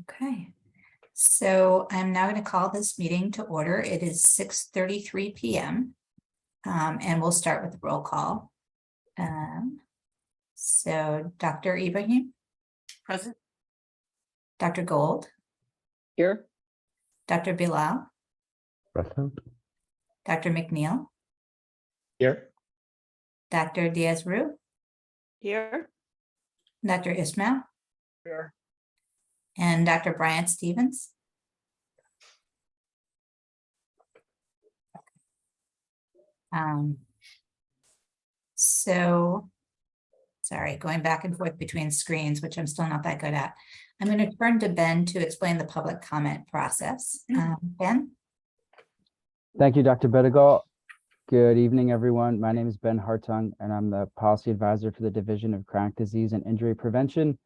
Okay, so I'm now going to call this meeting to order. It is 6:33 p.m. And we'll start with the roll call. So Dr. Ibrahim, Present. Dr. Gold, Here. Dr. Bilal, Present. Dr. McNeil, Here. Dr. Diaz-Rue, Here. Dr. Ismail, Here. and Dr. Bryant Stevens. So, sorry, going back and forth between screens, which I'm still not that good at. I'm going to turn to Ben to explain the public comment process. Ben? Thank you, Dr. Bedegal. Good evening, everyone. My name is Ben Hartung, and I'm the Policy Advisor for the Division of Chronic Disease and Injury Prevention.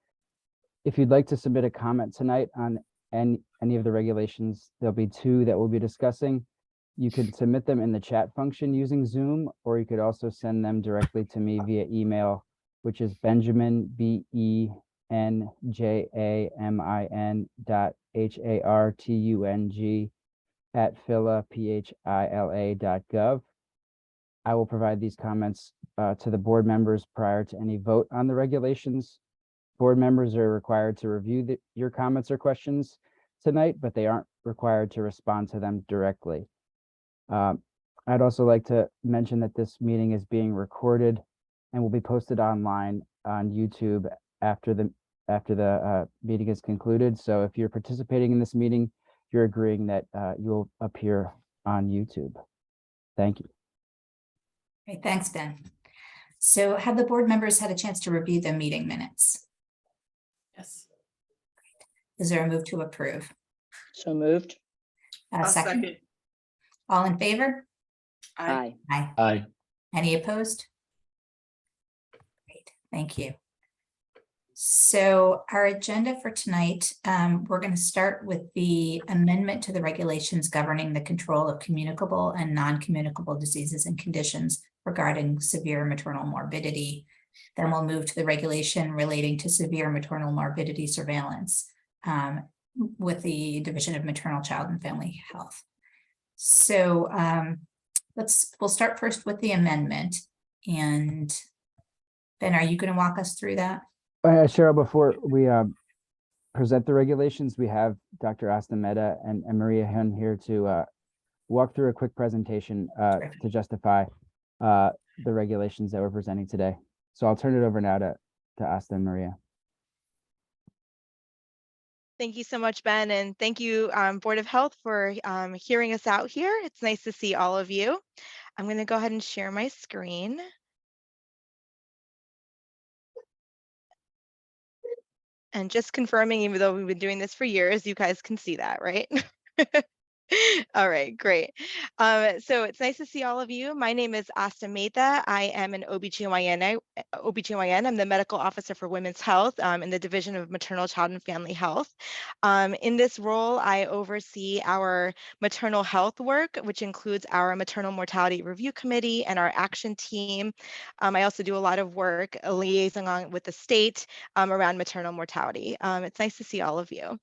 If you'd like to submit a comment tonight on any of the regulations, there'll be two that we'll be discussing. You could submit them in the chat function using Zoom, or you could also send them directly to me via email, which is Benjamin, BENJAMIN.HARTUNG @phila.gov. I will provide these comments to the board members prior to any vote on the regulations. Board members are required to review your comments or questions tonight, but they aren't required to respond to them directly. I'd also like to mention that this meeting is being recorded and will be posted online on YouTube after the meeting is concluded. So if you're participating in this meeting, you're agreeing that you'll appear on YouTube. Thank you. Great, thanks, Ben. So have the board members had a chance to review the meeting minutes? Yes. Is there a move to approve? So moved. Second. All in favor? Aye. Aye. Aye. Any opposed? Great, thank you. So our agenda for tonight, we're going to start with the amendment to the regulations governing the control of communicable and non-communicable diseases and conditions regarding severe maternal morbidity. Then we'll move to the regulation relating to severe maternal morbidity surveillance with the Division of Maternal, Child, and Family Health. So we'll start first with the amendment. And Ben, are you going to walk us through that? Cheryl, before we present the regulations, we have Dr. Asta Mehta and Maria Hun here to walk through a quick presentation to justify the regulations that we're presenting today. So I'll turn it over now to Asta and Maria. Thank you so much, Ben, and thank you, Board of Health, for hearing us out here. It's nice to see all of you. I'm going to go ahead and share my screen. And just confirming, even though we've been doing this for years, you guys can see that, right? All right, great. So it's nice to see all of you. My name is Asta Mehta. I am an OBGYN. I'm the medical officer for women's health in the Division of Maternal, Child, and Family Health. In this role, I oversee our maternal health work, which includes our maternal mortality review committee and our action team. I also do a lot of work liaising with the state around maternal mortality. It's nice to see all of you.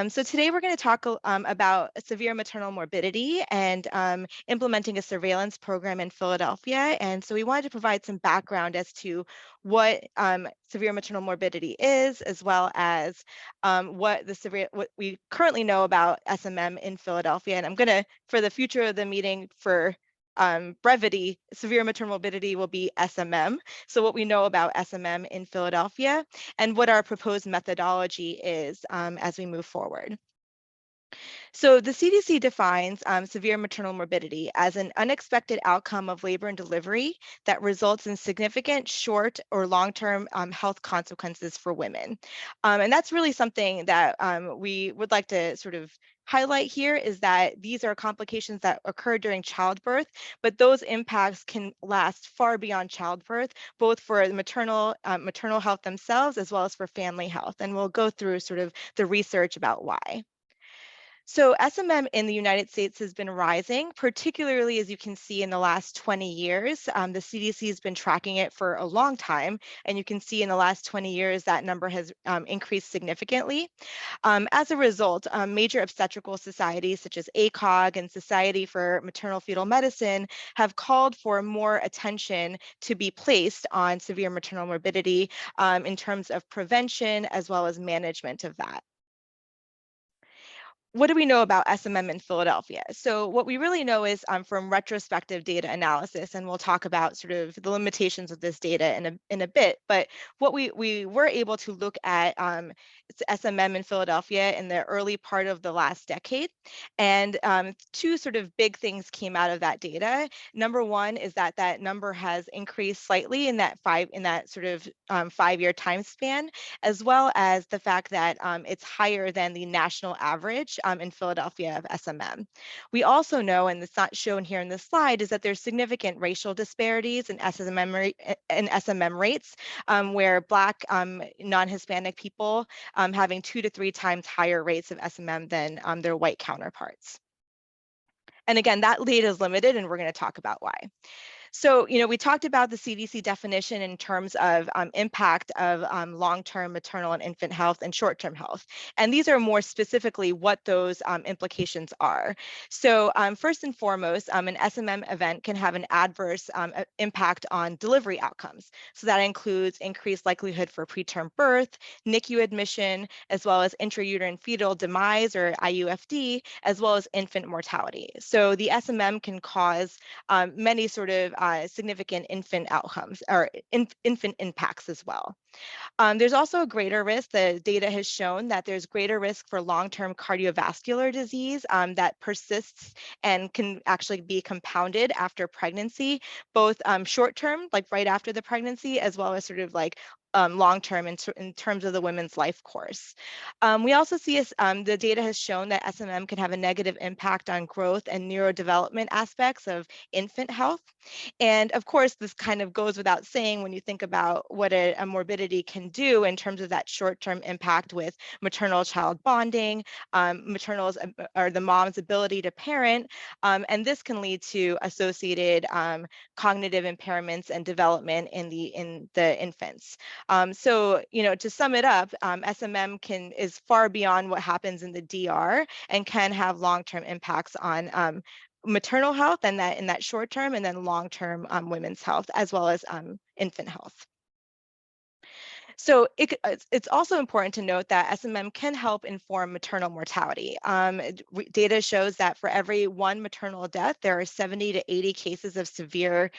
So today we're going to talk about severe maternal morbidity and implementing a surveillance program in Philadelphia. And so we wanted to provide some background as to what severe maternal morbidity is, as well as what we currently know about SMM in Philadelphia. And I'm going to, for the future of the meeting, for brevity, severe maternal morbidity will be SMM. So what we know about SMM in Philadelphia and what our proposed methodology is as we move forward. So the CDC defines severe maternal morbidity as an unexpected outcome of labor and delivery that results in significant short or long-term health consequences for women. And that's really something that we would like to sort of highlight here, is that these are complications that occur during childbirth, but those impacts can last far beyond childbirth, both for the maternal health themselves as well as for family health. And we'll go through sort of the research about why. So SMM in the United States has been rising, particularly as you can see in the last 20 years. The CDC has been tracking it for a long time, and you can see in the last 20 years that number has increased significantly. As a result, major obstetrical societies such as ACOG and Society for Maternal Fetal Medicine have called for more attention to be placed on severe maternal morbidity in terms of prevention as well as management of that. What do we know about SMM in Philadelphia? So what we really know is from retrospective data analysis, and we'll talk about sort of the limitations of this data in a bit, but what we were able to look at SMM in Philadelphia in the early part of the last decade, and two sort of big things came out of that data. Number one is that that number has increased slightly in that 5-year time span, as well as the fact that it's higher than the national average in Philadelphia of SMM. We also know, and it's not shown here in this slide, is that there's significant racial disparities in SMM rates, where Black non-Hispanic people having 2 to 3 times higher rates of SMM than their white counterparts. And again, that data is limited, and we're going to talk about why. So, we talked about the CDC definition in terms of impact of long-term maternal and infant health and short-term health. And these are more specifically what those implications are. So first and foremost, an SMM event can have an adverse impact on delivery outcomes. So that includes increased likelihood for preterm birth, NICU admission, as well as intrauterine fetal demise or IUFD, as well as infant mortality. So the SMM can cause many sort of significant infant outcomes or infant impacts as well. There's also a greater risk. The data has shown that there's greater risk for long-term cardiovascular disease that persists and can actually be compounded after pregnancy, both short-term, like right after the pregnancy, as well as sort of like long-term in terms of the women's life course. We also see the data has shown that SMM can have a negative impact on growth and neurodevelopment aspects of infant health. And of course, this kind of goes without saying when you think about what a morbidity can do in terms of that short-term impact with maternal-child bonding, maternal's or the mom's ability to parent, and this can lead to associated cognitive impairments and development in the infants. So, to sum it up, SMM is far beyond what happens in the DR and can have long-term impacts on maternal health and that in that short term, and then long-term women's health, as well as infant health. So it's also important to note that SMM can help inform maternal mortality. Data shows that for every 1 maternal death, there are 70 to 80 cases of severe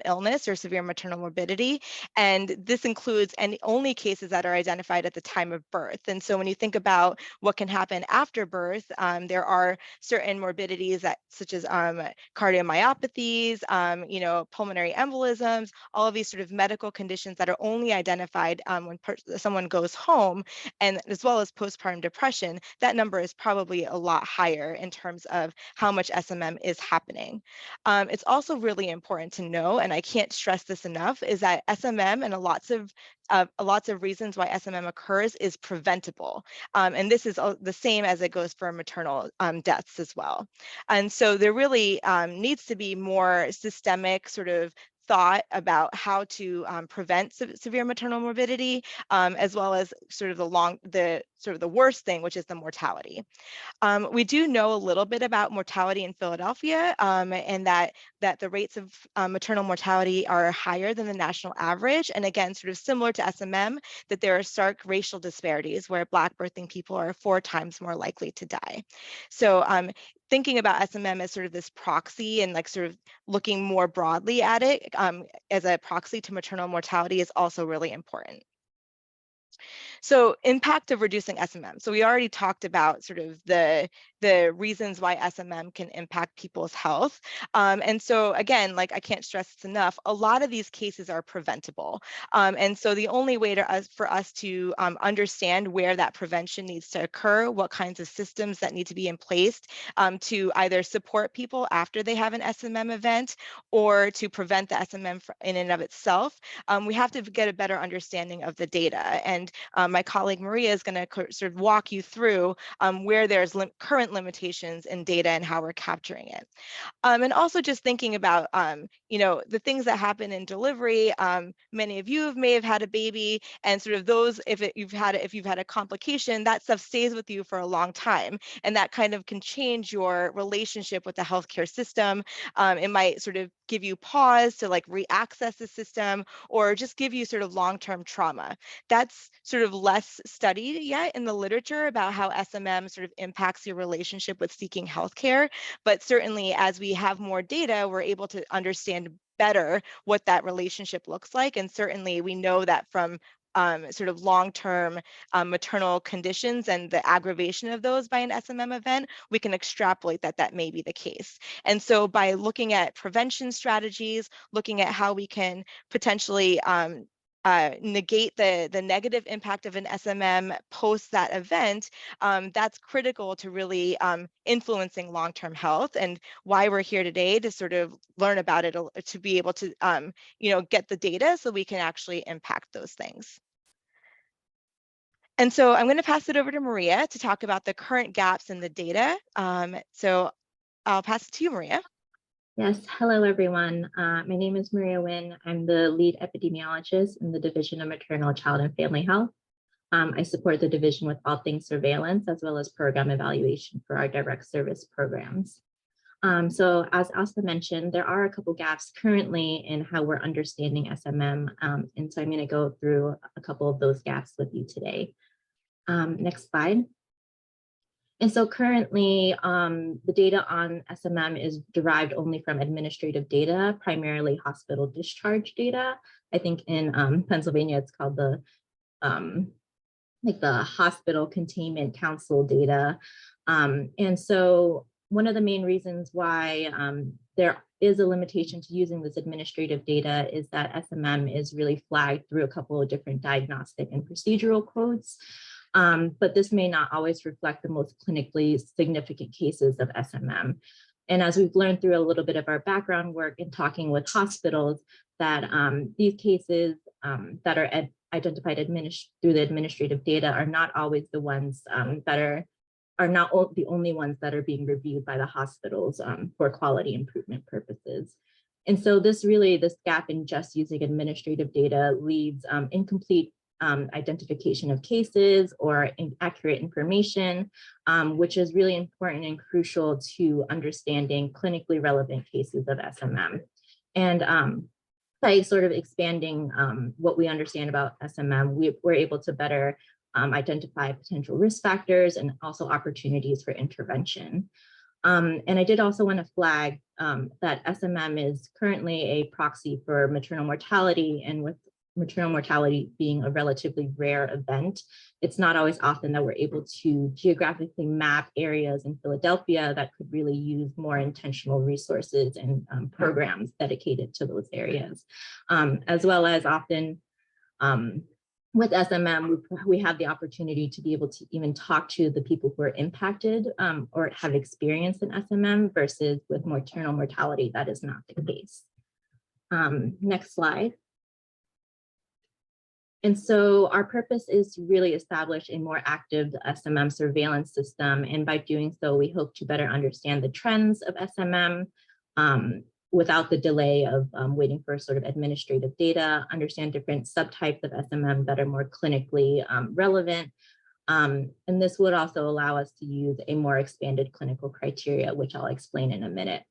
illness or severe maternal morbidity. And this includes only cases that are identified at the time of birth. And so when you think about what can happen after birth, there are certain morbidities such as cardiomyopathies, pulmonary embolisms, all of these sort of medical conditions that are only identified when someone goes home, and as well as postpartum depression. That number is probably a lot higher in terms of how much SMM is happening. It's also really important to know, and I can't stress this enough, is that SMM and lots of reasons why SMM occurs is preventable. And this is the same as it goes for maternal deaths as well. And so there really needs to be more systemic sort of thought about how to prevent severe maternal morbidity, as well as sort of the worst thing, which is the mortality. We do know a little bit about mortality in Philadelphia, and that the rates of maternal mortality are higher than the national average. And again, sort of similar to SMM, that there are stark racial disparities where Black birthing people are 4 times more likely to die. So thinking about SMM as sort of this proxy and like sort of looking more broadly at it as a proxy to maternal mortality is also really important. So impact of reducing SMM. So we already talked about sort of the reasons why SMM can impact people's health. And so again, like I can't stress this enough, a lot of these cases are preventable. And so the only way for us to understand where that prevention needs to occur, what kinds of systems that need to be in place to either support people after they have an SMM event or to prevent the SMM in and of itself, we have to get a better understanding of the data. And my colleague Maria is going to sort of walk you through where there's current limitations in data and how we're capturing it. And also just thinking about, the things that happen in delivery. Many of you may have had a baby, and sort of those, if you've had a complication, that stuff stays with you for a long time, and that kind of can change your relationship with the healthcare system. It might sort of give you pause to like re-access the system, or just give you sort of long-term trauma. That's sort of less studied yet in the literature about how SMM sort of impacts your relationship with seeking healthcare. But certainly as we have more data, we're able to understand better what that relationship looks like. And certainly we know that from sort of long-term maternal conditions and the aggravation of those by an SMM event, we can extrapolate that that may be the case. And so by looking at prevention strategies, looking at how we can potentially negate the negative impact of an SMM post that event, that's critical to really influencing long-term health, and why we're here today to sort of learn about it, to be able to get the data so we can actually impact those things. And so I'm going to pass it over to Maria to talk about the current gaps in the data. So I'll pass it to you, Maria. Yes, hello everyone. My name is Maria Nguyen. I'm the lead epidemiologist in the Division of Maternal, Child, and Family Health. I support the division with all things surveillance as well as program evaluation for our direct service programs. So as Asta mentioned, there are a couple gaps currently in how we're understanding SMM. And so I'm going to go through a couple of those gaps with you today. Next slide. And so currently, the data on SMM is derived only from administrative data, primarily hospital discharge data. I think in Pennsylvania, it's called the Hospital Containment Council data. And so one of the main reasons why there is a limitation to using this administrative data is that SMM is really flagged through a couple of different diagnostic and procedural codes. But this may not always reflect the most clinically significant cases of SMM. And as we've learned through a little bit of our background work in talking with hospitals, that these cases that are identified through the administrative data are not always the ones that are not the only ones that are being reviewed by the hospitals for quality improvement purposes. And so this gap in just using administrative data leaves incomplete identification of cases or inaccurate information, which is really important and crucial to understanding clinically relevant cases of SMM. And by sort of expanding what we understand about SMM, we're able to better identify potential risk factors and also opportunities for intervention. And I did also want to flag that SMM is currently a proxy for maternal mortality, and with maternal mortality being a relatively rare event, it's not always often that we're able to geographically map areas in Philadelphia that could really use more intentional resources and programs dedicated to those areas. As well as often with SMM, we have the opportunity to be able to even talk to the people who are impacted or have experienced an SMM, versus with maternal mortality, that is not the case. Next slide. And so our purpose is to really establish a more active SMM surveillance system. And by doing so, we hope to better understand the trends of SMM without the delay of waiting for sort of administrative data, understand different subtypes of SMM that are more clinically relevant. And this would also allow us to use a more expanded clinical criteria, which I'll explain in a minute.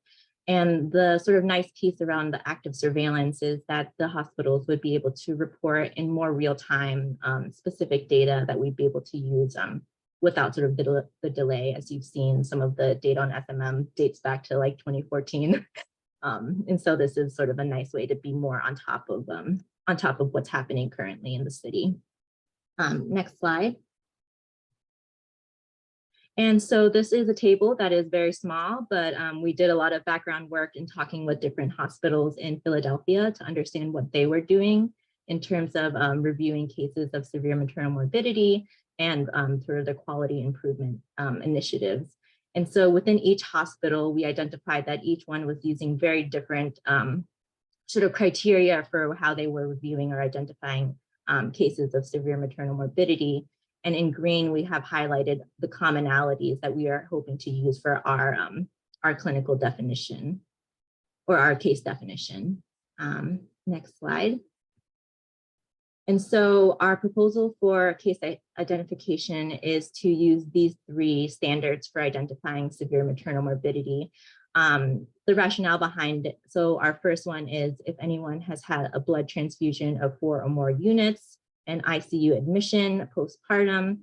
And the sort of nice piece around the active surveillance is that the hospitals would be able to report in more real time specific data that we'd be able to use without sort of the delay. As you've seen, some of the data on SMM dates back to like 2014. And so this is sort of a nice way to be more on top of what's happening currently in the city. Next slide. And so this is a table that is very small, but we did a lot of background work in talking with different hospitals in Philadelphia to understand what they were doing in terms of reviewing cases of severe maternal morbidity and sort of the quality improvement initiatives. And so within each hospital, we identified that each one was using very different sort of criteria for how they were reviewing or identifying cases of severe maternal morbidity. And in green, we have highlighted the commonalities that we are hoping to use for our clinical definition or our case definition. Next slide. And so our proposal for case identification is to use these 3 standards for identifying severe maternal morbidity. The rationale behind it. So our first one is if anyone has had a blood transfusion of 4 or more units, an ICU admission postpartum,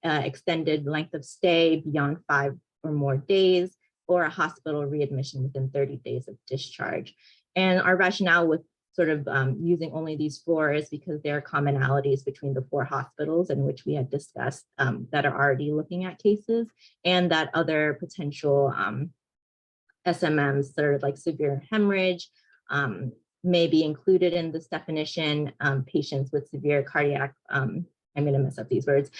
extended length of stay beyond 5 or more days, or a hospital readmission within 30 days of discharge. And our rationale with sort of using only these 4 is because there are commonalities between the 4 hospitals in which we had discussed that are already looking at cases, and that other potential SMMs that are like severe hemorrhage may be included in this definition. Patients with severe cardiac, I'm going to mess up these words,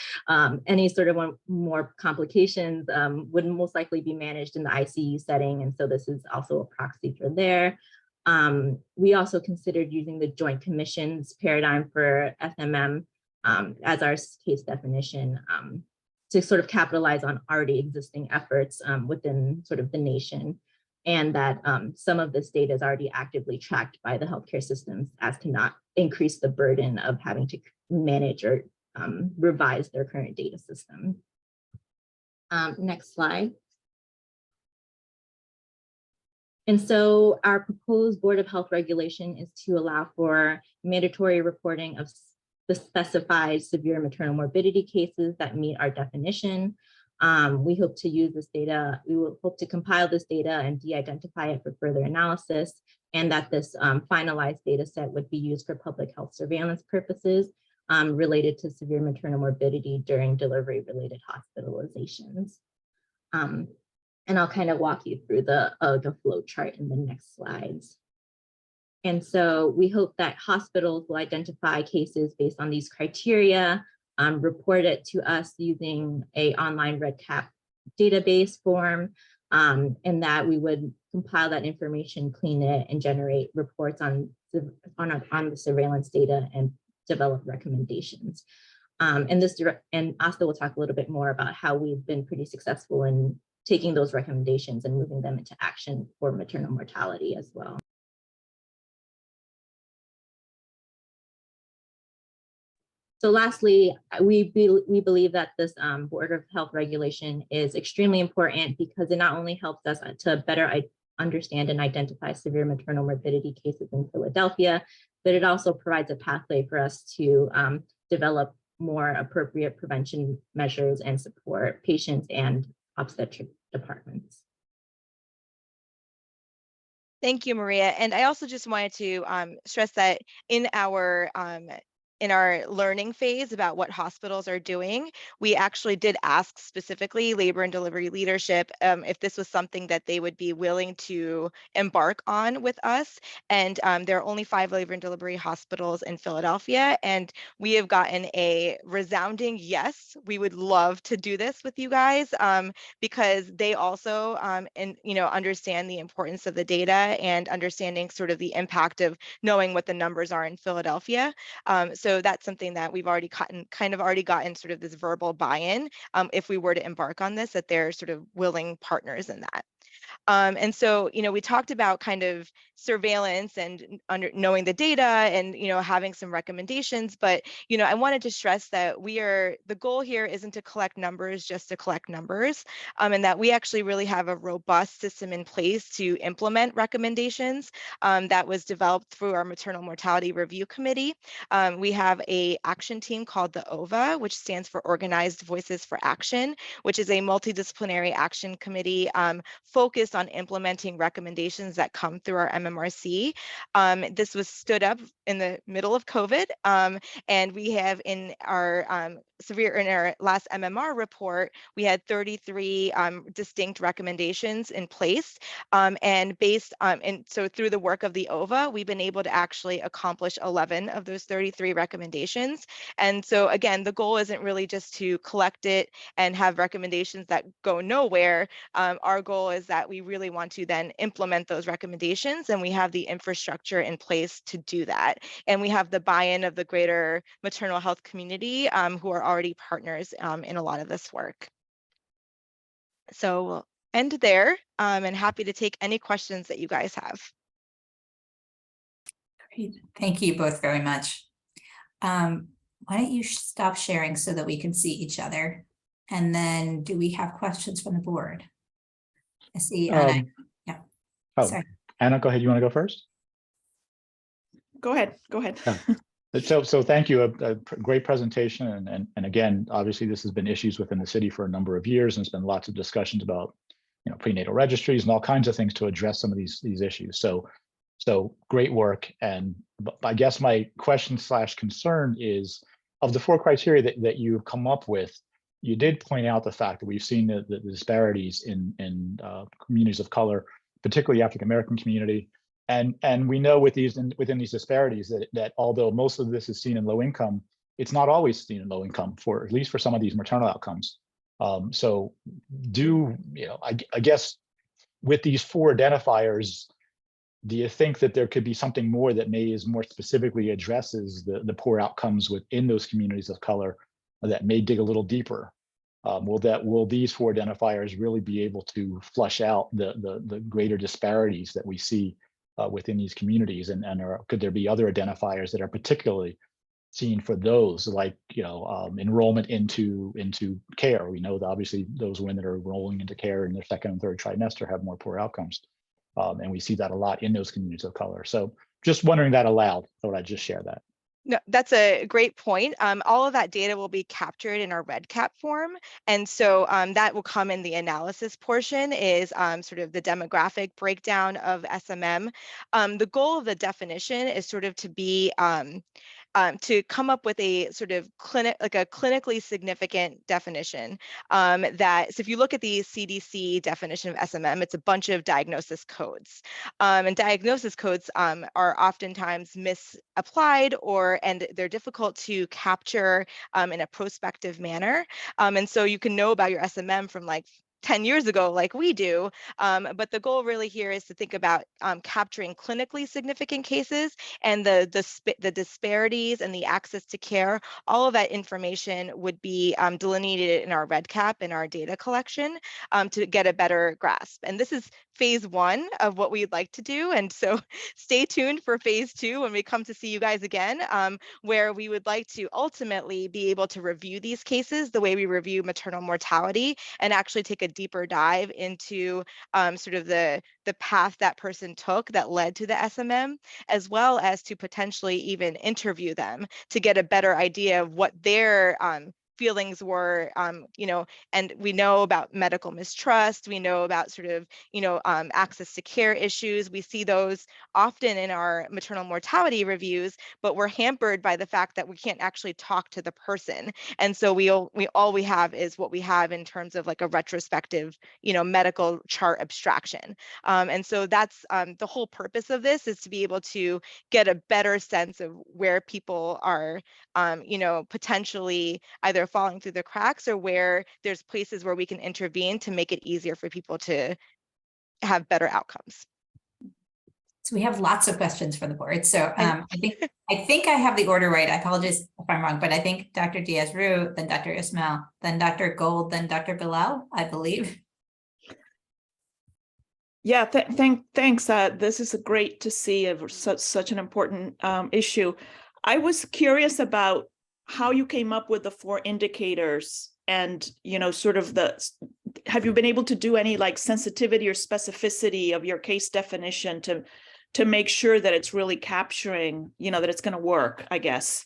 any sort of more complications would most likely be managed in the ICU setting. And so this is also a proxy for there. We also considered using the Joint Commission's paradigm for SMM as our case definition to sort of capitalize on already existing efforts within sort of the nation, and that some of this data is already actively tracked by the healthcare systems as to not increase the burden of having to manage or revise their current data system. Next slide. And so our proposed Board of Health regulation is to allow for mandatory reporting of the specified severe maternal morbidity cases that meet our definition. We hope to use this data, we will hope to compile this data and de-identify it for further analysis, and that this finalized data set would be used for public health surveillance purposes related to severe maternal morbidity during delivery-related hospitalizations. And I'll kind of walk you through the flow chart in the next slides. And so we hope that hospitals will identify cases based on these criteria, report it to us using an online REDCap database form, and that we would compile that information, clean it, and generate reports on the surveillance data and develop recommendations. And Asta will talk a little bit more about how we've been pretty successful in taking those recommendations and moving them into action for maternal mortality as well. So lastly, we believe that this Board of Health regulation is extremely important because it not only helps us to better understand and identify severe maternal morbidity cases in Philadelphia, but it also provides a pathway for us to develop more appropriate prevention measures and support patients and obstetric departments. Thank you, Maria. And I also just wanted to stress that in our learning phase about what hospitals are doing, we actually did ask specifically labor and delivery leadership if this was something that they would be willing to embark on with us. And there are only 5 labor and delivery hospitals in Philadelphia, and we have gotten a resounding yes. We would love to do this with you guys because they also understand the importance of the data and understanding sort of the impact of knowing what the numbers are in Philadelphia. So that's something that we've already gotten sort of this verbal buy-in if we were to embark on this, that they're sort of willing partners in that. And so, we talked about kind of surveillance and knowing the data and, having some recommendations, but, I wanted to stress that the goal here isn't to collect numbers just to collect numbers, and that we actually really have a robust system in place to implement recommendations that was developed through our Maternal Mortality Review Committee. We have an action team called the OVA, which stands for Organized Voices for Action, which is a multidisciplinary action committee focused on implementing recommendations that come through our MMRC. This was stood up in the middle of COVID, and we have in our last MMR report, we had 33 distinct recommendations in place, and so through the work of the OVA, we've been able to actually accomplish 11 of those 33 recommendations. And so again, the goal isn't really just to collect it and have recommendations that go nowhere. Our goal is that we really want to then implement those recommendations, and we have the infrastructure in place to do that. And we have the buy-in of the greater maternal health community who are already partners in a lot of this work. So we'll end there, and happy to take any questions that you guys have. Great. Thank you both very much. Why don't you stop sharing so that we can see each other? And then do we have questions from the board? I see Anna. Yeah. Oh, Sorry. Anna, go ahead. You want to go first? Go ahead. Go ahead. So thank you. A great presentation. And again, obviously, this has been issues within the city for a number of years, and there's been lots of discussions about, you know, prenatal registries and all kinds of things to address some of these issues. So great work. And I guess my question / concern is, of the 4 criteria that you've come up with, you did point out the fact that we've seen the disparities in communities of color, particularly African-American community. And we know within these disparities that although most of this is seen in low income, it's not always seen in low income, for at least for some of these maternal outcomes. So I guess with these 4 identifiers, do you think that there could be something more that more specifically addresses the poor outcomes within those communities of color that may dig a little deeper? Will these 4 identifiers really be able to flush out the greater disparities that we see within these communities, and could there be other identifiers that are particularly seen for those, like enrollment into care? We know that obviously those women that are enrolling into care in their 2nd and 3rd trimester have more poor outcomes, and we see that a lot in those communities of color. So just wondering that aloud, thought I'd just share that. No, that's a great point. All of that data will be captured in our REDCap form. And so that will come in the analysis portion, is sort of the demographic breakdown of SMM. The goal of the definition is sort of to be to come up with a sort of clinically significant definition so if you look at the CDC definition of SMM, it's a bunch of diagnosis codes. And diagnosis codes are oftentimes misapplied, and they're difficult to capture in a prospective manner. And so you can know about your SMM from like 10 years ago, like we do. But the goal really here is to think about capturing clinically significant cases and the disparities and the access to care. All of that information would be delineated in our REDCap and our data collection to get a better grasp. And this is phase 1 of what we'd like to do. And so stay tuned for phase 2 when we come to see you guys again, where we would like to ultimately be able to review these cases the way we review maternal mortality, and actually take a deeper dive into sort of the path that person took that led to the SMM, as well as to potentially even interview them to get a better idea of what their feelings were, and we know about medical mistrust. We know about sort of, access to care issues. We see those often in our maternal mortality reviews, but we're hampered by the fact that we can't actually talk to the person. And so all we have is what we have in terms of like a retrospective, medical chart abstraction. And so that's the whole purpose of this, is to be able to get a better sense of where people are, potentially either falling through the cracks, or where there's places where we can intervene to make it easier for people to have better outcomes. So we have lots of questions for the board. So I think I have the order right. I apologize if I'm wrong, but I think Dr. Diaz-Roux, then Dr. Ismail, then Dr. Gold, then Dr. Bilal, I believe. Yeah, thanks. This is great to see such an important issue. I was curious about how you came up with the 4 indicators, and sort of have you been able to do any like sensitivity or specificity of your case definition to make sure that it's really capturing, that it's going to work, I guess?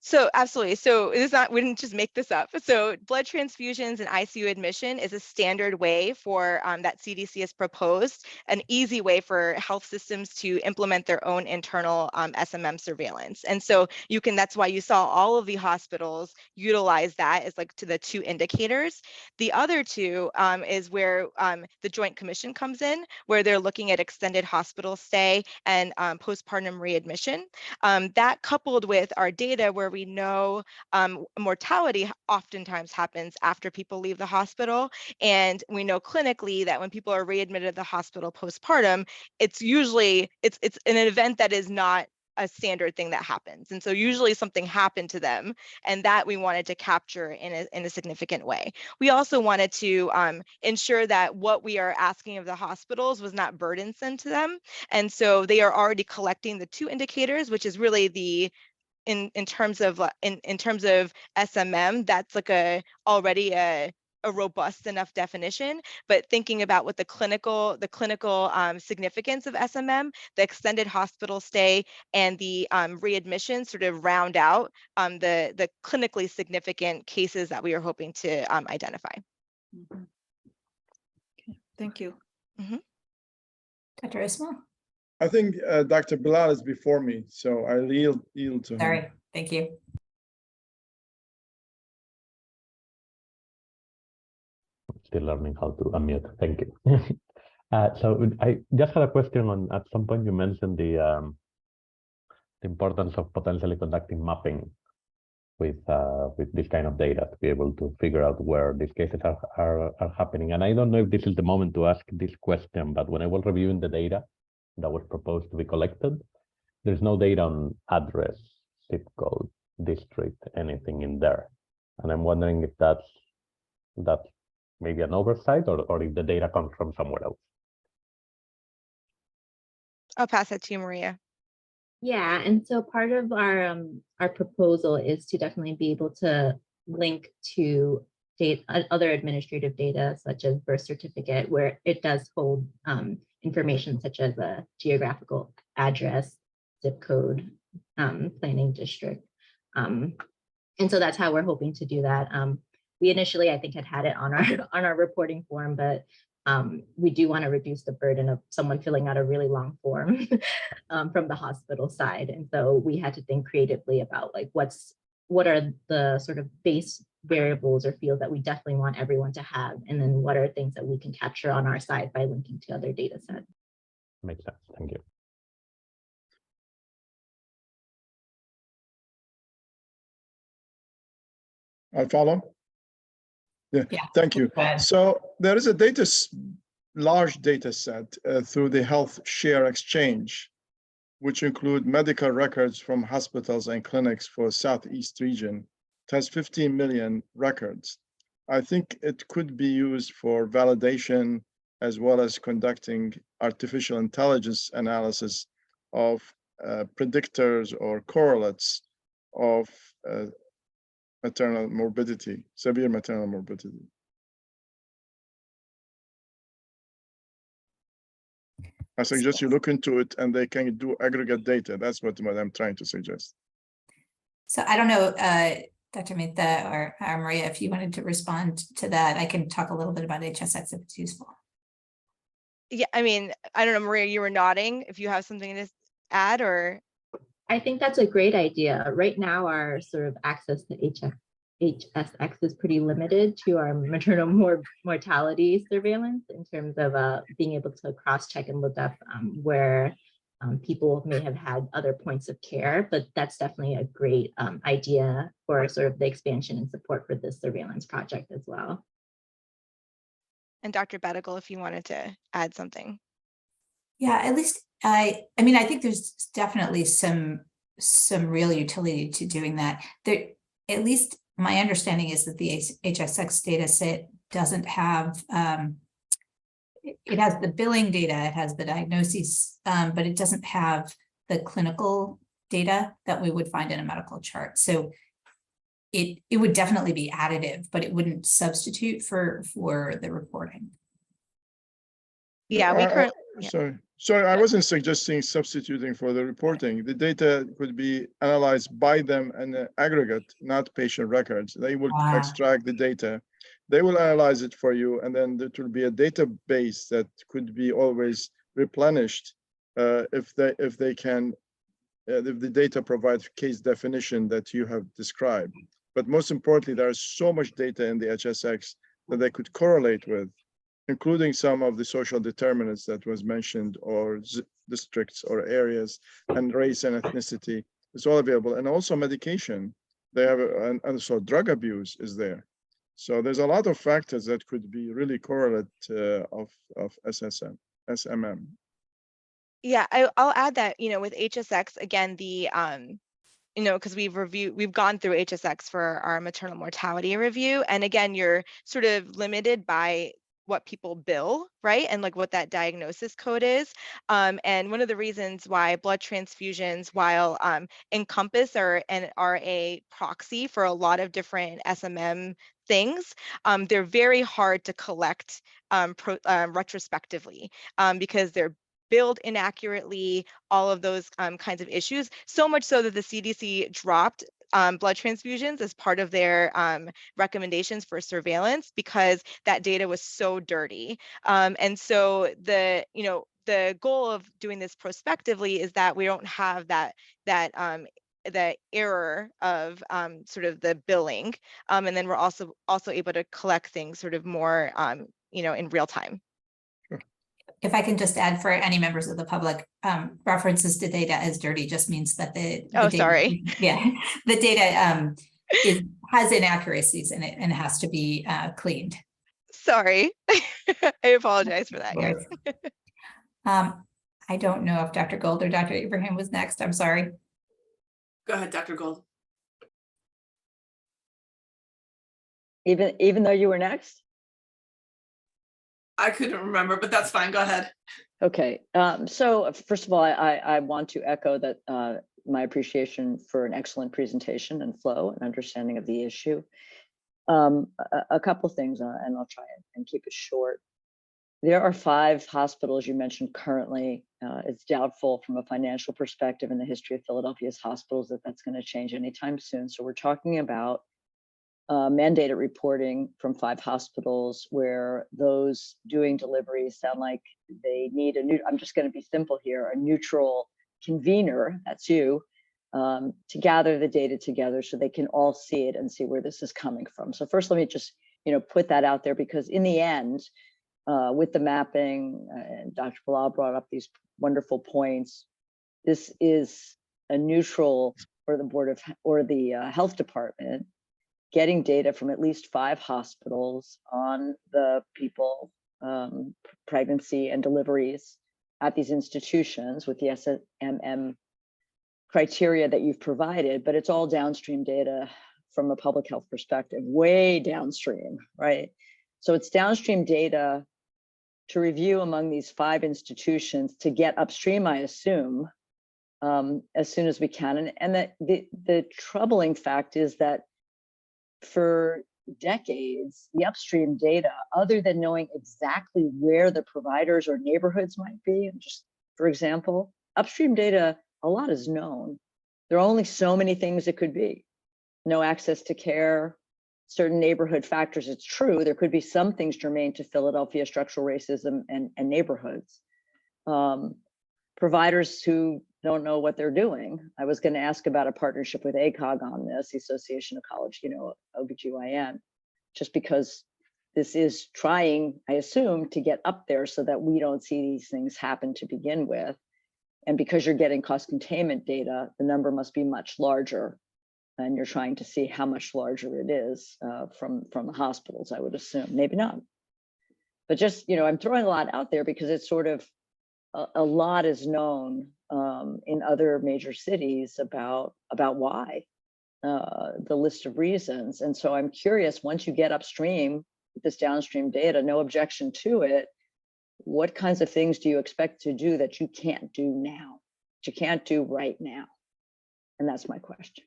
So absolutely. So we didn't just make this up. So blood transfusions and ICU admission is a standard way for that CDC has proposed, an easy way for health systems to implement their own internal SMM surveillance. And so that's why you saw all of the hospitals utilize that as like to the 2 indicators. The other 2 is where the Joint Commission comes in, where they're looking at extended hospital stay and postpartum readmission. That coupled with our data, where we know mortality oftentimes happens after people leave the hospital. And we know clinically that when people are readmitted to the hospital postpartum, it's usually, it's an event that is not a standard thing that happens. And so usually something happened to them, and that we wanted to capture in a significant way. We also wanted to ensure that what we are asking of the hospitals was not burdensome to them. And so they are already collecting the 2 indicators, which is really the in terms of SMM, that's like already a robust enough definition, but thinking about what the clinical significance of SMM, the extended hospital stay, and the readmission sort of round out the clinically significant cases that we are hoping to identify. Okay, thank you. Dr. Ismail? I think Dr. Bilal is before me, so I'll yield to him. Sorry, thank you. Still learning how to unmute. Thank you. So I just had a question on, at some point you mentioned the importance of potentially conducting mapping with this kind of data to be able to figure out where these cases are happening. And I don't know if this is the moment to ask this question, but when I was reviewing the data that was proposed to be collected, there's no data on address, zip code, district, anything in there. And I'm wondering if that's maybe an oversight, or if the data comes from somewhere else. I'll pass that to you, Maria. Yeah, and so part of our proposal is to definitely be able to link to other administrative data, such as birth certificate, where it does hold information such as a geographical address, zip code, planning district. And so that's how we're hoping to do that. We initially, I think, had it on our reporting form, but we do want to reduce the burden of someone filling out a really long form from the hospital side. And so we had to think creatively about like what are the sort of base variables or fields that we definitely want everyone to have, and then what are things that we can capture on our side by linking to other data sets. Makes sense. Thank you. I'll follow. Yeah, thank you. Go ahead. So there is a large data set through the Health Share Exchange, which include medical records from hospitals and clinics for Southeast region. It has 15 million records. I think it could be used for validation as well as conducting artificial intelligence analysis of predictors or correlates of maternal morbidity, severe maternal morbidity. I suggest you look into it, and they can do aggregate data. That's what I'm trying to suggest. So I don't know, Dr. Mehta or Maria, if you wanted to respond to that, I can talk a little bit about HSX if it's useful. Yeah, I mean, I don't know, Maria, you were nodding. If you have something to add, or I think that's a great idea. Right now, our sort of access to HSX is pretty limited to our maternal mortality surveillance in terms of being able to cross-check and look up where people may have had other points of care, but that's definitely a great idea for sort of the expansion and support for this surveillance project as well. and Dr. Bedigal, if you wanted to add something. Yeah, at least I mean, I think there's definitely some real utility to doing that. There, at least my understanding is that the HSX data set doesn't have, it has the billing data, it has the diagnoses, but it doesn't have the clinical data that we would find in a medical chart. So it would definitely be additive, but it wouldn't substitute for the reporting. Yeah, we currently. Sorry, I wasn't suggesting substituting for the reporting. The data could be analyzed by them in aggregate, not patient records. They will extract the data. They will analyze it for you, and then there will be a database that could be always replenished if the data provides case definition that you have described. But most importantly, there is so much data in the HSX that they could correlate with, including some of the social determinants that was mentioned, or districts or areas, and race and ethnicity. It's all available. And also medication. They have, and so drug abuse is there. So there's a lot of factors that could be really correlate of SMM. Yeah, I'll add that, with HSX, again, because we've gone through HSX for our maternal mortality review. And again, you're sort of limited by what people bill, right? And like what that diagnosis code is. And one of the reasons why blood transfusions, while encompass are a proxy for a lot of different SMM things, they're very hard to collect retrospectively because they're billed inaccurately, all of those kinds of issues, so much so that the CDC dropped blood transfusions as part of their recommendations for surveillance because that data was so dirty. And so the goal of doing this prospectively is that we don't have that error of sort of the billing, and then we're also able to collect things sort of more in real time. If I can just add for any members of the public, references to data as dirty just means that the data, sorry. Yeah, the data has inaccuracies in it and has to be cleaned. Sorry, I apologize for that, guys. I don't know if Dr. Gold or Dr. Abraham was next. I'm sorry. Go ahead, Dr. Gold. Even though you were next? I couldn't remember, but that's fine. Go ahead. Okay. So first of all, I want to echo that my appreciation for an excellent presentation and flow and understanding of the issue. A couple things, and I'll try and keep it short. There are 5 hospitals you mentioned currently. It's doubtful from a financial perspective in the history of Philadelphia's hospitals that that's going to change anytime soon. So we're talking about mandated reporting from 5 hospitals where those doing deliveries sound like they need I'm just going to be simple here, a neutral convener, that's you, to gather the data together so they can all see it and see where this is coming from. So first, let me just put that out there, because in the end, with the mapping, and Dr. Bilal brought up these wonderful points, this is a neutral for the board of or the health department getting data from at least 5 hospitals on the people, pregnancy and deliveries at these institutions with the SMM criteria that you've provided, but it's all downstream data from a public health perspective, way downstream, right? So it's downstream data to review among these 5 institutions to get upstream, I assume, as soon as we can. And the troubling fact is that for decades, the upstream data, other than knowing exactly where the providers or neighborhoods might be, just for example, upstream data, a lot is known. There are only so many things it could be. No access to care, certain neighborhood factors. It's true, there could be some things germane to Philadelphia structural racism and neighborhoods. Providers who don't know what they're doing. I was going to ask about a partnership with ACOG on this, the Association of College, OBGYN, just because this is trying, I assume, to get up there so that we don't see these things happen to begin with. And because you're getting cost containment data, the number must be much larger. And you're trying to see how much larger it is from the hospitals, I would assume. Maybe not. But just, I'm throwing a lot out there because it's sort of a lot is known in other major cities about why, the list of reasons. And so I'm curious, once you get upstream with this downstream data, no objection to it, what kinds of things do you expect to do that you can't do now, that you can't do right now? And that's my question.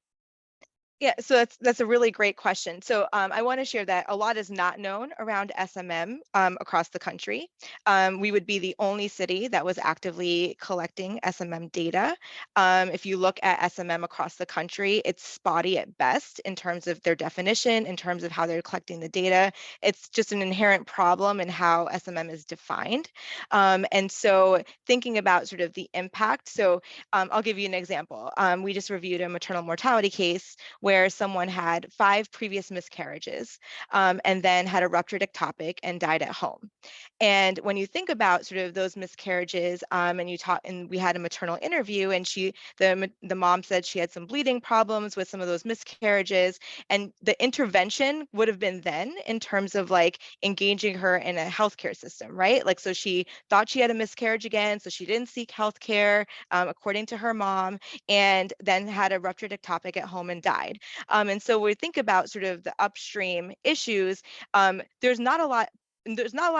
Yeah, so that's a really great question. So I want to share that a lot is not known around SMM across the country. We would be the only city that was actively collecting SMM data. If you look at SMM across the country, it's spotty at best in terms of their definition, in terms of how they're collecting the data. It's just an inherent problem in how SMM is defined. And so thinking about sort of the impact, so I'll give you an example. We just reviewed a maternal mortality case where someone had 5 previous miscarriages and then had a ruptured ectopic and died at home. And when you think about sort of those miscarriages, and we had a maternal interview, and the mom said she had some bleeding problems with some of those miscarriages, and the intervention would have been then in terms of like engaging her in a healthcare system, right? Like, so she thought she had a miscarriage again, so she didn't seek healthcare, according to her mom, and then had a ruptured ectopic at home and died. And so when we think about sort of the upstream issues, there's not a lot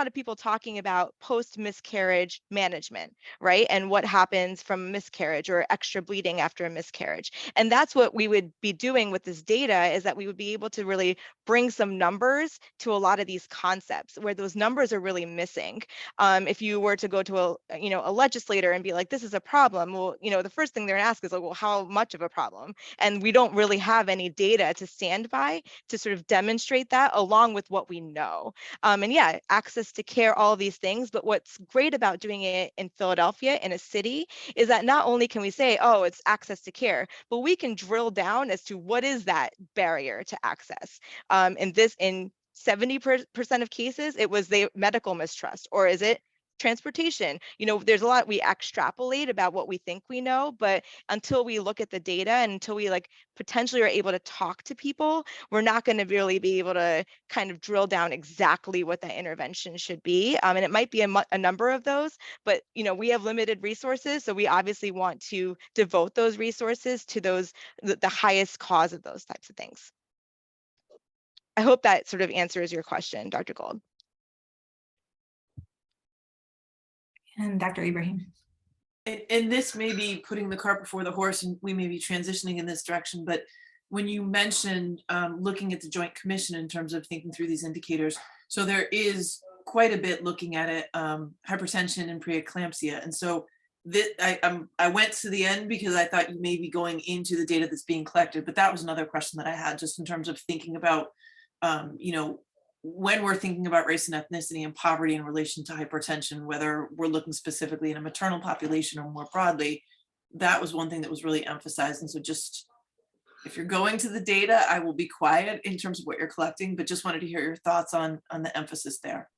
of people talking about post-miscarriage management, right? And what happens from miscarriage or extra bleeding after a miscarriage. And that's what we would be doing with this data, is that we would be able to really bring some numbers to a lot of these concepts where those numbers are really missing. If you were to go to a legislator and be like, this is a problem, well, the first thing they're gonna ask is like, well, how much of a problem? And we don't really have any data to stand by to sort of demonstrate that, along with what we know. And yeah, access to care, all of these things. But what's great about doing it in Philadelphia, in a city, is that not only can we say, oh, it's access to care, but we can drill down as to what is that barrier to access. In 70% of cases, it was the medical mistrust, or is it transportation? There's a lot we extrapolate about what we think we know, but until we look at the data and until we like potentially are able to talk to people, we're not going to really be able to kind of drill down exactly what that intervention should be. And it might be a number of those, but we have limited resources, so we obviously want to devote those resources to the highest cause of those types of things. I hope that sort of answers your question, Dr. Gold. And Dr. Ibrahim. And this may be putting the cart before the horse, and we may be transitioning in this direction, but when you mentioned looking at the Joint Commission in terms of thinking through these indicators, so there is quite a bit looking at it, hypertension and preeclampsia. And so I went to the end because I thought you may be going into the data that's being collected, but that was another question that I had, just in terms of thinking about, when we're thinking about race and ethnicity and poverty in relation to hypertension, whether we're looking specifically in a maternal population or more broadly, that was one thing that was really emphasized. And so just, if you're going to the data, I will be quiet in terms of what you're collecting, but just wanted to hear your thoughts on the emphasis there.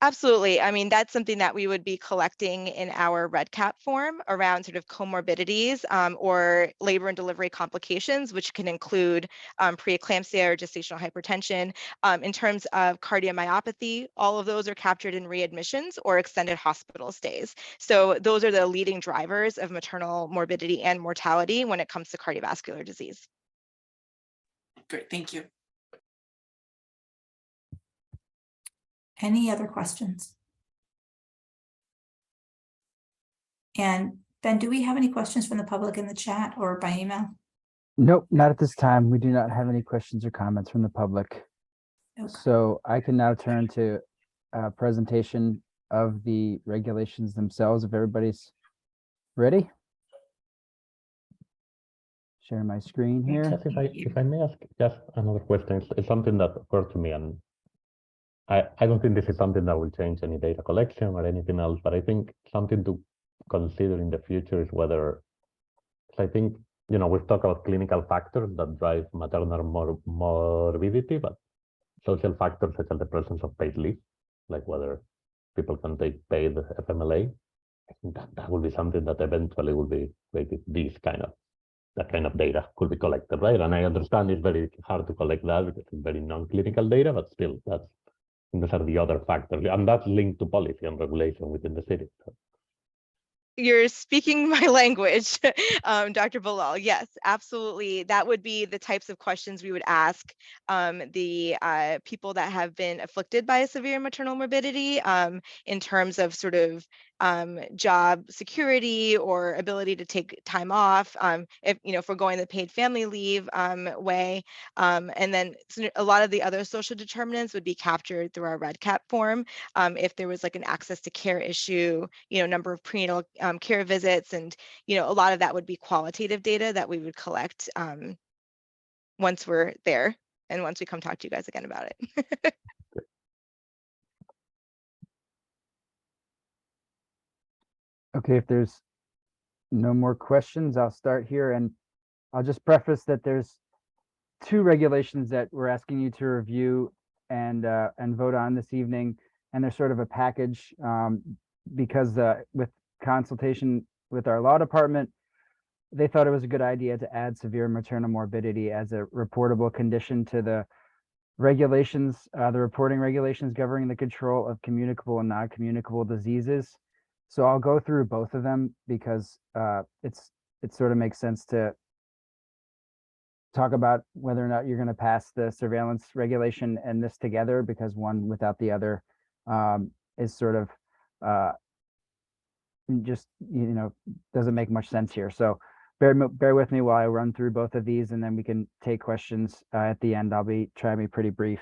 Absolutely. I mean, that's something that we would be collecting in our REDCap form around sort of comorbidities or labor and delivery complications, which can include preeclampsia or gestational hypertension. In terms of cardiomyopathy, all of those are captured in readmissions or extended hospital stays. So those are the leading drivers of maternal morbidity and mortality when it comes to cardiovascular disease. Great, thank you. Any other questions? And Ben, do we have any questions from the public in the chat or by email? Nope, not at this time. We do not have any questions or comments from the public. Okay. So I can now turn to a presentation of the regulations themselves, if everybody's ready. Share my screen here. Yes, if I may ask just another question, it's something that occurred to me, and I don't think this is something that will change any data collection or anything else, but I think something to consider in the future is whether, I think, we've talked about clinical factors that drive maternal morbidity, but social factors such as the presence of paid leave, like whether people can take paid FMLA, I think that will be something that eventually will be created. That kind of data could be collected, right? And I understand it's very hard to collect that because it's very non-clinical data, but still, those are the other factors, and that's linked to policy and regulation within the city. You're speaking my language, Dr. Bilal. Yes, absolutely. That would be the types of questions we would ask the people that have been afflicted by a severe maternal morbidity in terms of sort of job security or ability to take time off, if we're going the paid family leave way. And then a lot of the other social determinants would be captured through our REDCap form. If there was like an access to care issue, number of prenatal care visits, and a lot of that would be qualitative data that we would collect once we're there and once we come talk to you guys again about it. Okay, if there's no more questions, I'll start here, and I'll just preface that there's two regulations that we're asking you to review and vote on this evening, and they're sort of a package because with consultation with our law department, they thought it was a good idea to add severe maternal morbidity as a reportable condition to the regulations, the reporting regulations governing the control of communicable and non-communicable diseases. So I'll go through both of them because it sort of makes sense to talk about whether or not you're going to pass the surveillance regulation and this together, because one without the other is sort of just, doesn't make much sense here. So bear with me while I run through both of these, and then we can take questions at the end. I'll try to be pretty brief.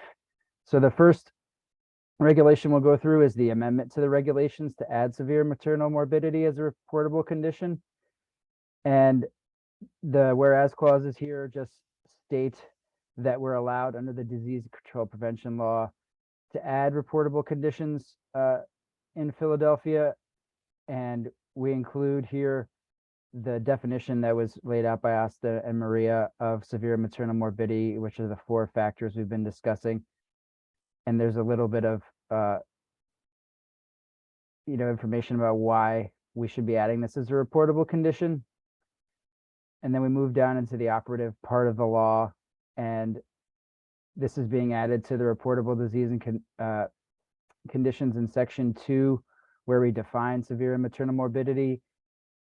So the first regulation we'll go through is the amendment to the regulations to add severe maternal morbidity as a reportable condition. And the whereas clauses here just state that we're allowed under the disease control prevention law to add reportable conditions in Philadelphia. And we include here the definition that was laid out by Asta and Maria of severe maternal morbidity, which are the 4 factors we've been discussing. And there's a little bit of information about why we should be adding this as a reportable condition. And then we move down into the operative part of the law, and this is being added to the reportable disease and conditions in section 2, where we define severe maternal morbidity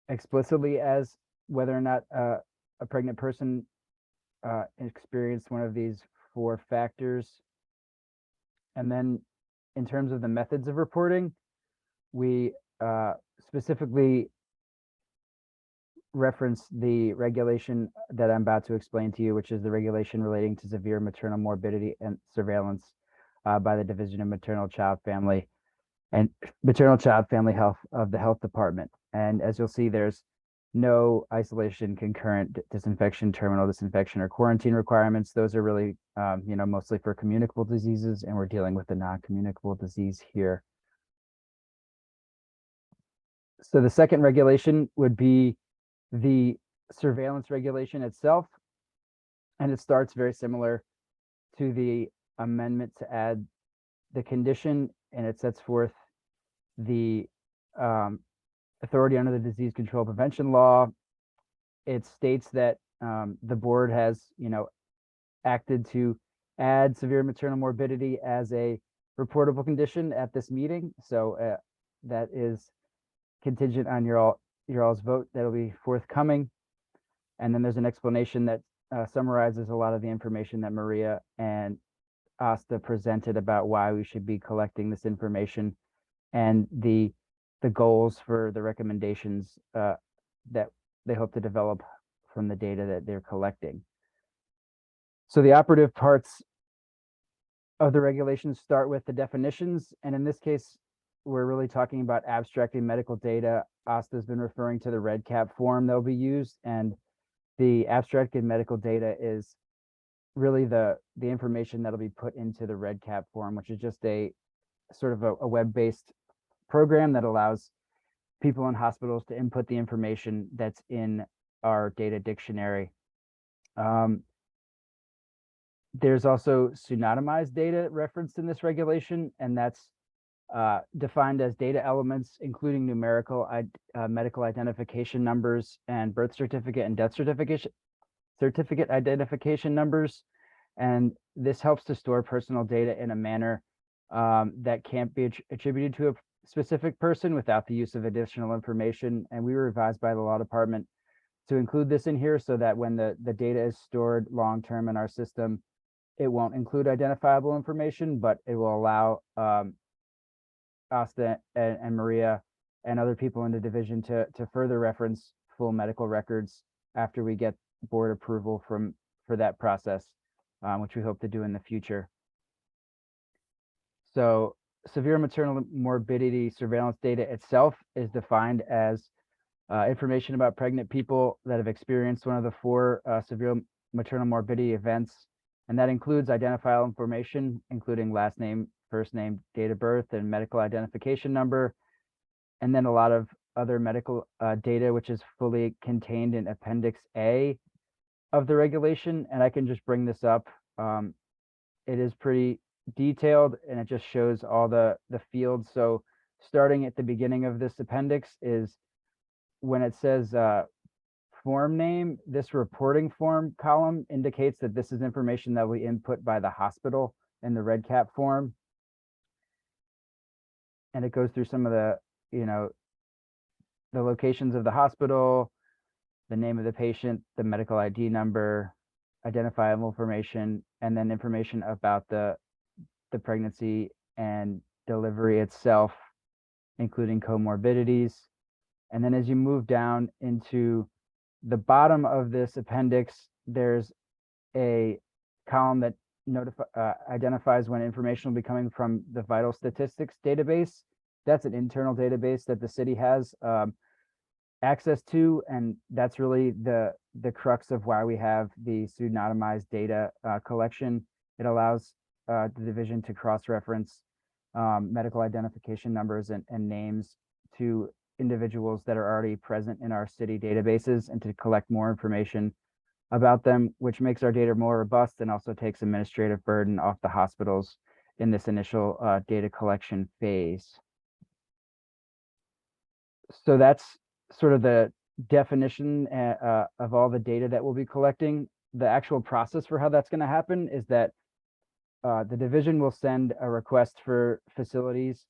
explicitly as whether or not a pregnant person experienced one of these 4 factors. And then in terms of the methods of reporting, we specifically reference the regulation that I'm about to explain to you, which is the regulation relating to severe maternal morbidity and surveillance by the Division of Maternal Child Family and Maternal Child Family Health of the Health Department. And as you'll see, there's no isolation, concurrent disinfection, terminal disinfection, or quarantine requirements. Those are really, mostly for communicable diseases, and we're dealing with the non-communicable disease here. So the second regulation would be the surveillance regulation itself, and it starts very similar to the amendment to add the condition, and it sets forth the authority under the disease control prevention law. It states that the board has, acted to add severe maternal morbidity as a reportable condition at this meeting. So that is contingent on your all's vote that'll be forthcoming. And then there's an explanation that summarizes a lot of the information that Maria and Asta presented about why we should be collecting this information and the goals for the recommendations that they hope to develop from the data that they're collecting. So the operative parts of the regulations start with the definitions. And in this case, we're really talking about abstracting medical data. Asta's been referring to the REDCap form that will be used, and the abstracted medical data is really the information that'll be put into the REDCap form, which is just a sort of a web-based program that allows people in hospitals to input the information that's in our data dictionary. There's also pseudonymized data referenced in this regulation, and that's defined as data elements, including numerical medical identification numbers and birth certificate and death certificate identification numbers. And this helps to store personal data in a manner that can't be attributed to a specific person without the use of additional information. And we were advised by the law department to include this in here so that when the data is stored long-term in our system, it won't include identifiable information, but it will allow Asta and Maria and other people in the division to further reference full medical records after we get board approval for that process, which we hope to do in the future. So severe maternal morbidity surveillance data itself is defined as information about pregnant people that have experienced one of the 4 severe maternal morbidity events. And that includes identifiable information, including last name, first name, date of birth, and medical identification number. And then a lot of other medical data, which is fully contained in Appendix A. of the regulation, and I can just bring this up. It is pretty detailed and it just shows all the fields. So starting at the beginning of this appendix is when it says form name, this reporting form column indicates that this is information that we input by the hospital in the red cap form. And it goes through some of the, the locations of the hospital, the name of the patient, the medical ID number, identifiable information, and then information about the pregnancy and delivery itself, including comorbidities. And then as you move down into the bottom of this appendix, there's a column that identifies when information will be coming from the vital statistics database. That's an internal database that the city has access to, and that's really the crux of why we have the pseudonymized data collection. It allows the division to cross-reference medical identification numbers and names to individuals that are already present in our city databases and to collect more information about them, which makes our data more robust and also takes administrative burden off the hospitals in this initial data collection phase. So that's sort of the definition of all the data that we'll be collecting. The actual process for how that's going to happen is that the division will send a request for facilities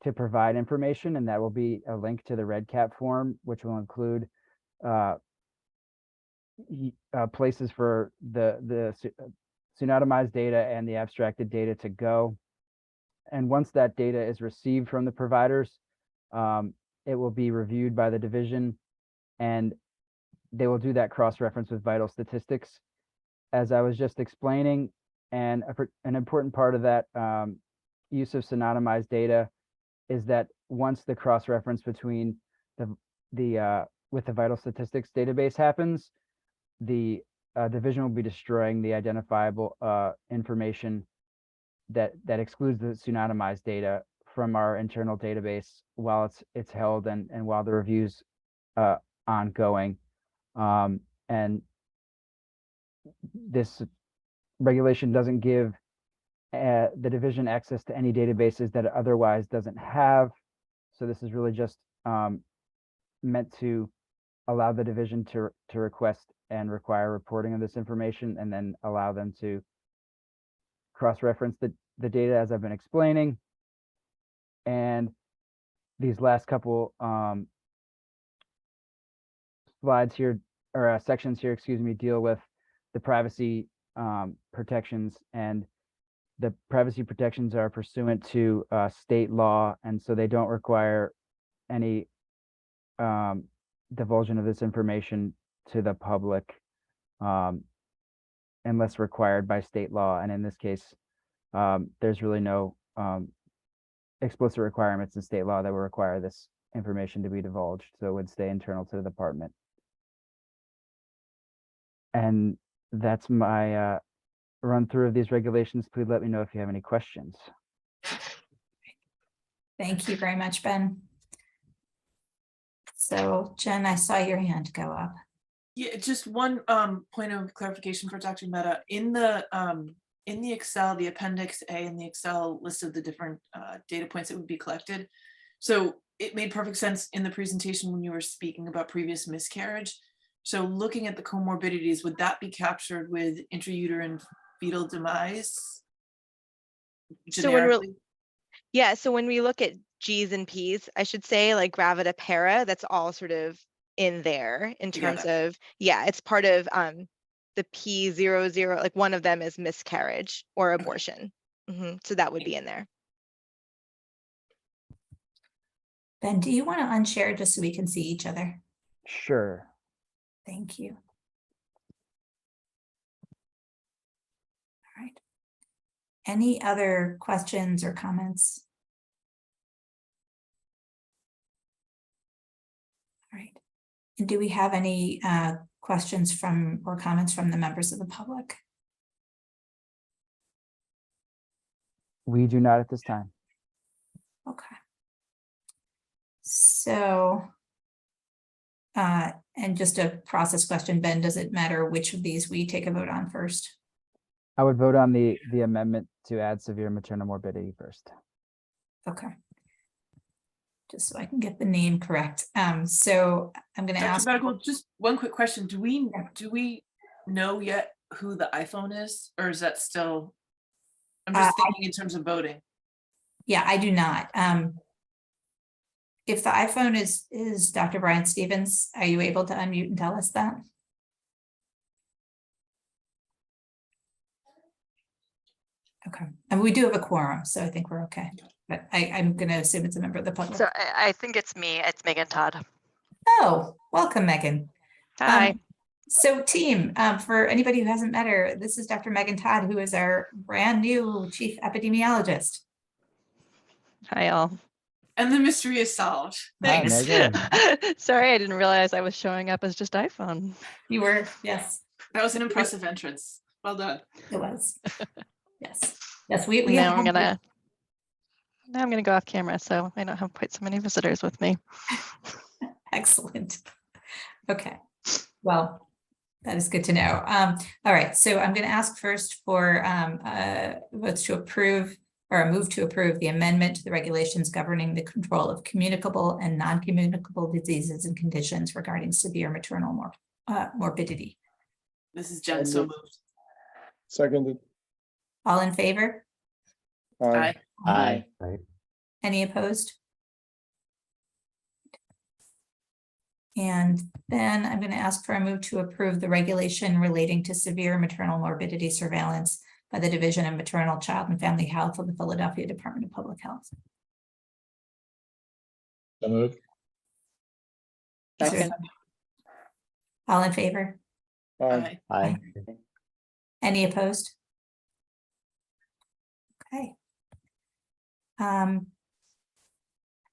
to provide information, and that will be a link to the red cap form, which will include places for the pseudonymized data and the abstracted data to go. And once that data is received from the providers, it will be reviewed by the division, and they will do that cross-reference with vital statistics, as I was just explaining. And an important part of that use of pseudonymized data is that once the cross-reference between with the vital statistics database happens, the division will be destroying the identifiable information that excludes the pseudonymized data from our internal database while it's held and while the review's ongoing. And this regulation doesn't give the division access to any databases that it otherwise doesn't have. So this is really just meant to allow the division to request and require reporting of this information, and then allow them to cross-reference the data as I've been explaining. And these last couple slides here, or sections here, excuse me, deal with the privacy protections, and the privacy protections are pursuant to state law, and so they don't require any divulsion of this information to the public unless required by state law. And in this case, there's really no explicit requirements in state law that would require this information to be divulged, so it would stay internal to the department. And that's my run through of these regulations. Please let me know if you have any questions. Thank you very much, Ben. So Jen, I saw your hand go up. Yeah, just one point of clarification for Dr. Mehta. In the Excel, the Appendix A in the Excel listed the different data points that would be collected. So it made perfect sense in the presentation when you were speaking about previous miscarriage. So looking at the comorbidities, would that be captured with intrauterine fetal demise? So when we look at G's and P's, I should say, like gravidipara, that's all sort of in there in terms of, it's part of the P00, like one of them is miscarriage or abortion. So that would be in there. Ben, do you want to unshare just so we can see each other? Sure. Thank you. All right. Any other questions or comments? All right. And do we have any questions from or comments from the members of the public? We do not at this time. Okay. So And just a process question, Ben, does it matter which of these we take a vote on first? I would vote on the amendment to add severe maternal morbidity first. Okay. Just so I can get the name correct. So I'm going to Dr. ask. Medical, just one quick question. Do we know yet who the iPhone is, or is that still? I'm just thinking in terms of voting. Yeah, I do not. If the iPhone is Dr. Brian Stevens, are you able to unmute and tell us that? Okay, and we do have a quorum, so I think we're okay. But I'm going to assume it's a member of the public. So I think it's me. It's Megan Todd. Oh, welcome, Megan. Hi. So team, for anybody who hasn't met her, this is Dr. Megan Todd, who is our brand new chief epidemiologist. Hi, all. And the mystery is solved. Hi, Thanks. Megan. Sorry, I didn't realize I was showing up as just iPhone. You were, yes, That was an impressive entrance. Well done. it was. Yes, yes, we Now have I'm gonna go off camera, so I don't have quite so many visitors with me. Excellent. Okay, well, that is good to know. All right, so I'm going to ask first for votes to approve or a move to approve the amendment to the regulations governing the control of communicable and non-communicable diseases and conditions regarding severe maternal morbidity. This is Jen, so moved. Seconded. All in favor? Aye. Aye. Any opposed? And then I'm going to ask for a move to approve the regulation relating to severe maternal morbidity surveillance by the Division of Maternal, Child, and Family Health of the Philadelphia Department of Public Health. So moved. Second. All in favor? Aye. Aye. Any opposed? Okay. I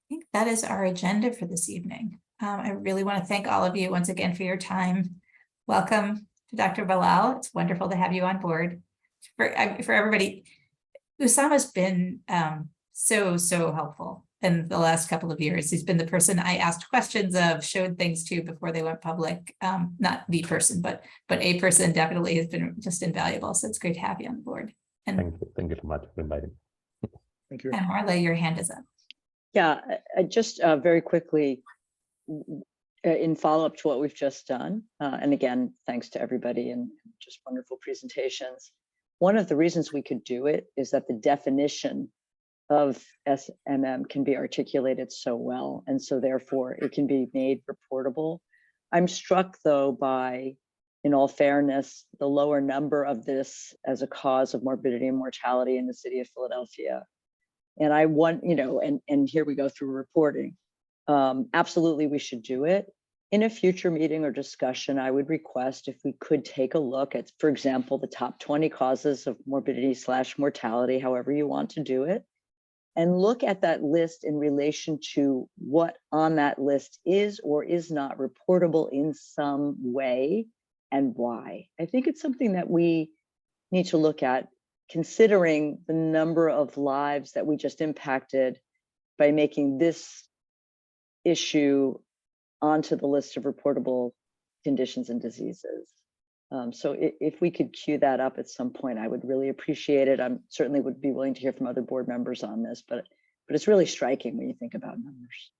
think that is our agenda for this evening. I really want to thank all of you once again for your time. Welcome to Dr. Bilal. It's wonderful to have you on board. For everybody, Usama's been so helpful in the last couple of years. He's been the person I asked questions of, showed things to before they went public. Not the person, but a person definitely has been just invaluable. So it's great to have you on board. And Thank you so much for inviting. Thank you. and Marla, your hand is up. Yeah, just very quickly, in follow-up to what we've just done, and again, thanks to everybody and just wonderful presentations. One of the reasons we could do it is that the definition of SMM can be articulated so well, and so therefore it can be made reportable. I'm struck though by, in all fairness, the lower number of this as a cause of morbidity and mortality in the city of Philadelphia. And I want, and here we go through reporting. Absolutely, we should do it. In a future meeting or discussion, I would request if we could take a look at, for example, the top 20 causes of morbidity/mortality, however you want to do it, and look at that list in relation to what on that list is or is not reportable in some way and why. I think it's something that we need to look at, considering the number of lives that we just impacted by making this issue onto the list of reportable conditions and diseases. So if we could queue that up at some point, I would really appreciate it. I certainly would be willing to hear from other board members on this, but it's really striking when you think about numbers.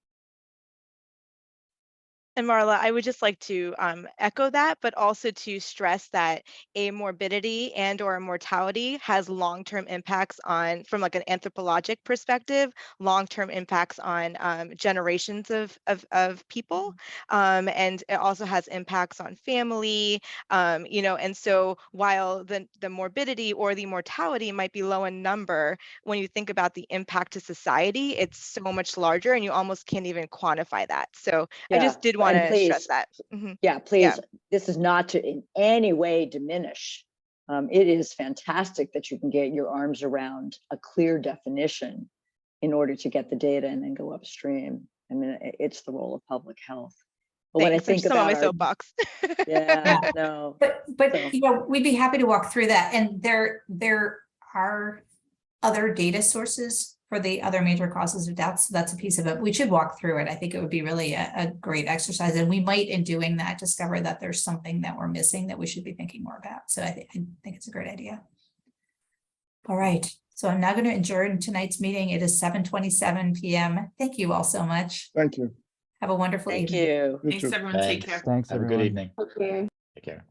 And Marla, I would just like to echo that, but also to stress that a morbidity and or a mortality has long-term impacts on, from like an anthropologic perspective, long-term impacts on generations of people. And it also has impacts on family, and so while the morbidity or the mortality might be low in number, when you think about the impact to society, it's so much larger and you almost can't even quantify that. So Yeah. I just did want to stress that. Yeah, please. This is not to in any way diminish. It is fantastic that you can get your arms around a clear definition in order to get the data and then go upstream. I mean, it's the role of public health. But when I think about my soapbox. No. But we'd be happy to walk through that. And there are other data sources for the other major causes of deaths. That's a piece of it. We should walk through it. I think it would be really a great exercise. And we might, in doing that, discover that there's something that we're missing that we should be thinking more about. So I think it's a great idea. All right. So I'm now going to adjourn tonight's meeting. It is 7:27 p.m. Thank you all so much. Thank you. Have a wonderful Thank evening. you. You Thanks, too. everyone. Take care. Thanks, Have a everyone. good evening. Okay. Take care.